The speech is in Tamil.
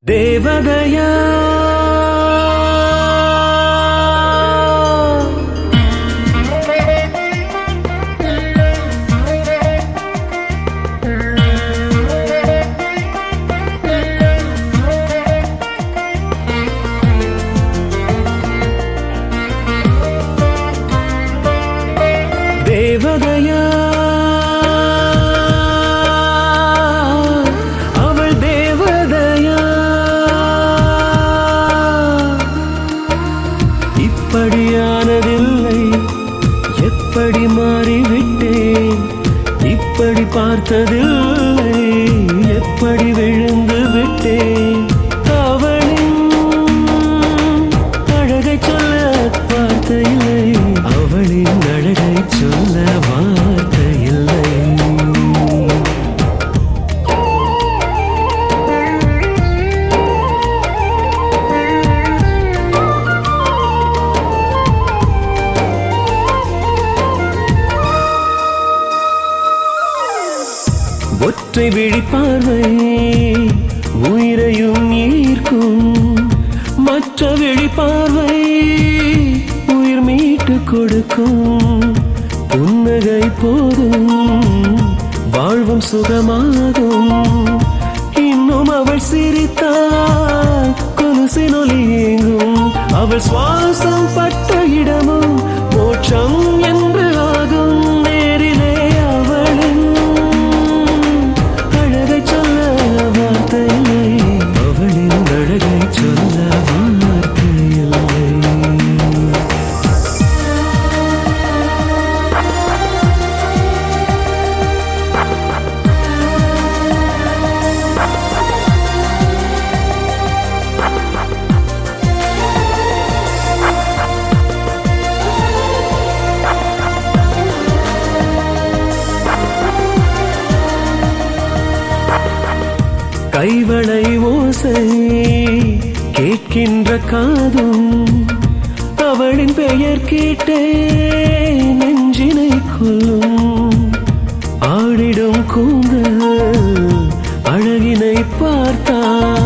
தேவதையா தேவதையா அவள் தேவதையா இப்படியானதில்லை எப்படி மாறிவிட்டேன் இப்படி பார்த்ததில்லை எப்படி விழுந்து விட்டேன் அவளின் அழகை சொல்ல வார்த்தை இல்லை அவளின் அழகை சொல்ல வார்த்தை இல்லை ஒற்றை விழிப்பார்வை உயிரையும் ஈர்க்கும் மற்ற விழிப்பார்வை உயிர் மீட்டு கொடுக்கும் புன்னகை போதும் வாழ்வும் சுகமாகும் இன்னும் அவள் சிரித்தால் கொலுசின் ஒலி ஏங்கும் அவள் சுவாசம் பட்ட இடமும் மோட்சம் என்று ஆகும் நேரிலே அவளின் அழகை சொல்ல வார்த்தை இல்லை அவளின் அழகை சொல்ல வார்த்தை இல்லை கைவளை ஓசை கேட்கின்ற காதும் அவளின் பெயர் கேட்டே நெஞ்சினை கொல்லும் ஆடிடும் கூந்தல் அழகினை பார்த்தால்